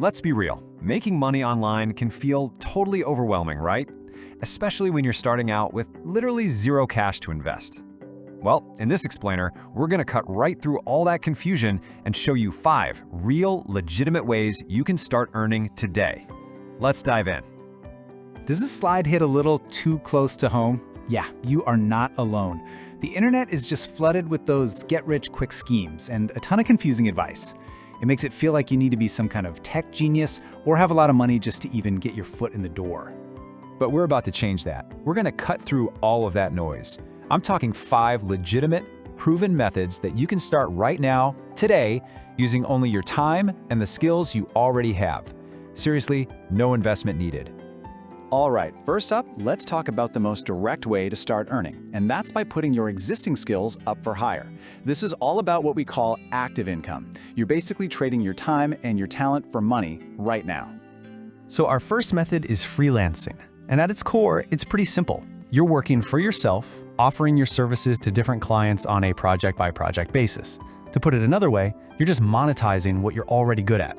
Let's be real, making money online can feel totally overwhelming, right? Especially when you're starting out with literally zero cash to invest. Well, in this explainer, we're going to cut right through all that confusion and show you 5 real, legitimate ways you can start earning today. Let's dive in. Does this slide hit a little too close to home? Yeah, you are not alone. The internet is just flooded with those get-rich-quick schemes and a ton of confusing advice. It makes it feel like you need to be some kind of tech genius or have a lot of money just to even get your foot in the door. But we're about to change that. We're going to cut through all of that noise. I'm talking 5 legitimate, proven methods that you can start right now, today, using only your time and the skills you already have. Seriously, no investment needed. All right, first up, let's talk about the most direct way to start earning, and that's by putting your existing skills up for hire. This is all about what we call active income. You're basically trading your time and your talent for money right now. So our first method is freelancing. And at its core, it's pretty simple. You're working for yourself, offering your services to different clients on a project-by-project basis. To put it another way, you're just monetizing what you're already good at.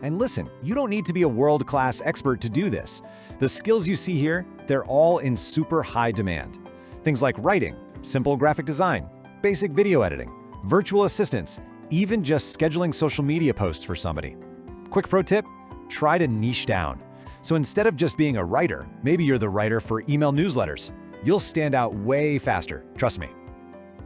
And listen, you don't need to be a world-class expert to do this. The skills you see here, they're all in super high demand. Things like writing, simple graphic design, basic video editing, virtual assistants, even just scheduling social media posts for somebody. Quick pro tip, try to niche down. So instead of just being a writer, maybe you're the writer for email newsletters. You'll stand out way faster, trust me.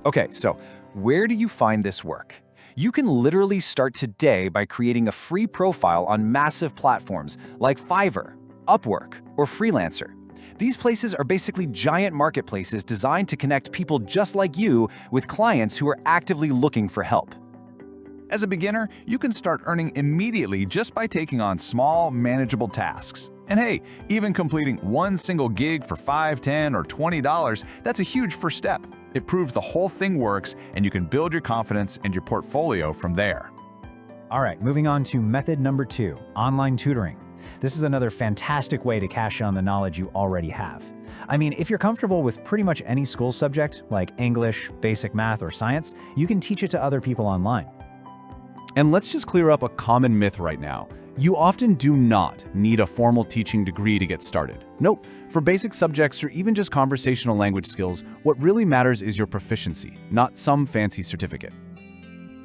Okay, so where do you find this work? You can literally start today by creating a free profile on massive platforms like Fiverr, Upwork, or Freelancer. These places are basically giant marketplaces designed to connect people just like you with clients who are actively looking for help. As a beginner, you can start earning immediately just by taking on small, manageable tasks. And hey, even completing one single gig for $5, $10, or $20, that's a huge first step. It proves the whole thing works, and you can build your confidence and your portfolio from there. All right, moving on to method number 2, online tutoring. This is another fantastic way to cash in on the knowledge you already have. I mean, if you're comfortable with pretty much any school subject, like English, basic math, or science, you can teach it to other people online. And let's just clear up a common myth right now. You often do not need a formal teaching degree to get started. Nope, for basic subjects or even just conversational language skills, what really matters is your proficiency, not some fancy certificate.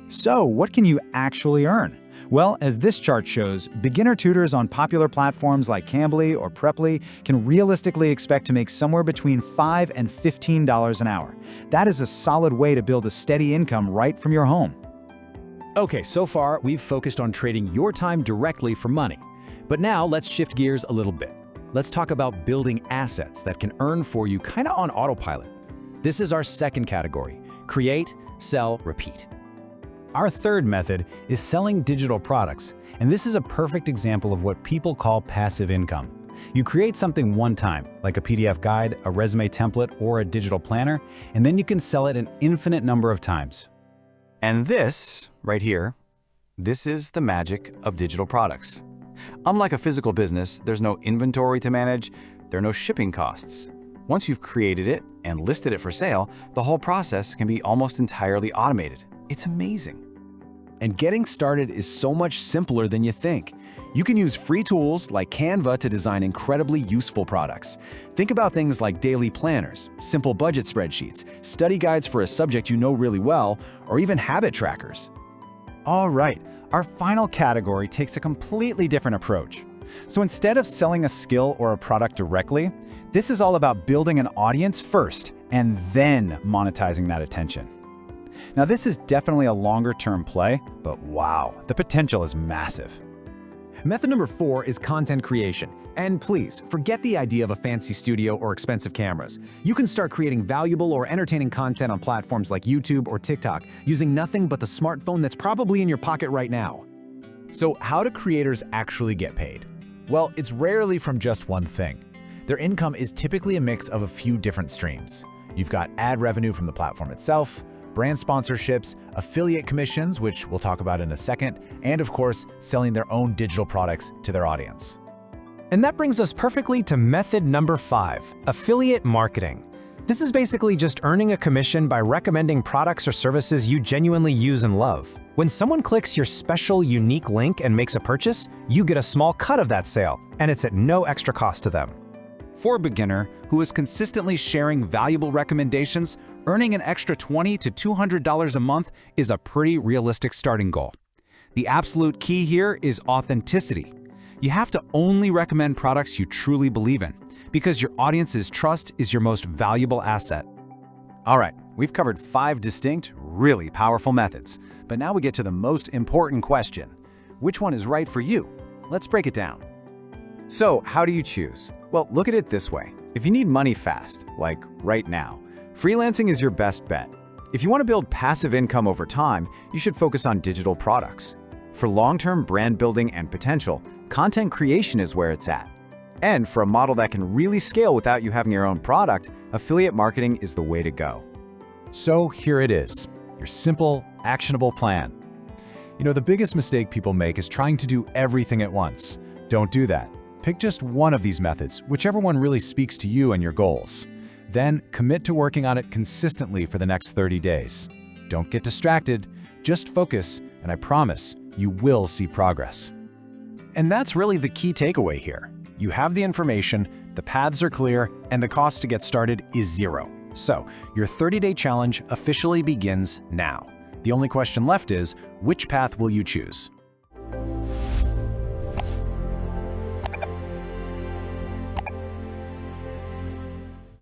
So, what can you actually earn? Well, as this chart shows, beginner tutors on popular platforms like Cambly or Preply can realistically expect to make somewhere between $5 and $15 an hour. That is a solid way to build a steady income right from your home. Okay, so far we've focused on trading your time directly for money. But now let's shift gears a little bit. Let's talk about building assets that can earn for you kind of on autopilot. This is our second category: create, sell, repeat. Our third method is selling digital products, and this is a perfect example of what people call passive income. You create something one time, like a PDF guide, a resume template, or a digital planner, and then you can sell it an infinite number of times. And this, right here, this is the magic of digital products. Unlike a physical business, there's no inventory to manage, there are no shipping costs. Once you've created it and listed it for sale, the whole process can be almost entirely automated. It's amazing. And getting started is so much simpler than you think. You can use free tools like Canva to design incredibly useful products. Think about things like daily planners, simple budget spreadsheets, study guides for a subject you know really well, or even habit trackers. All right, our final category takes a completely different approach. So instead of selling a skill or a product directly, this is all about building an audience first and then monetizing that attention. Now, this is definitely a longer-term play, but wow, the potential is massive. Method number 4 is content creation. And please, forget the idea of a fancy studio or expensive cameras. You can start creating valuable or entertaining content on platforms like YouTube or TikTok using nothing but the smartphone that's probably in your pocket right now. So how do creators actually get paid? Well, it's rarely from just one thing. Their income is typically a mix of a few different streams. You've got ad revenue from the platform itself, brand sponsorships, affiliate commissions, which we'll talk about in a second, and of course, selling their own digital products to their audience. And that brings us perfectly to method number 5, affiliate marketing. This is basically just earning a commission by recommending products or services you genuinely use and love. When someone clicks your special, unique link and makes a purchase, you get a small cut of that sale, and it's at no extra cost to them. For a beginner who is consistently sharing valuable recommendations, earning an extra $20 to $200 a month is a pretty realistic starting goal. The absolute key here is authenticity. You have to only recommend products you truly believe in, because your audience's trust is your most valuable asset. All right, we've covered 5 distinct, really powerful methods. But now we get to the most important question. Which one is right for you? Let's break it down. So, how do you choose? Well, look at it this way. If you need money fast, like right now, freelancing is your best bet. If you want to build passive income over time, you should focus on digital products. For long-term brand building and potential, content creation is where it's at. And for a model that can really scale without you having your own product, affiliate marketing is the way to go. So here it is, your simple, actionable plan. The biggest mistake people make is trying to do everything at once. Don't do that. Pick just one of these methods, whichever one really speaks to you and your goals. Then commit to working on it consistently for the next 30 days. Don't get distracted, just focus, and I promise you will see progress. And that's really the key takeaway here. You have the information, the paths are clear, and the cost to get started is 0. So, your 30-day challenge officially begins now. The only question left is, which path will you choose?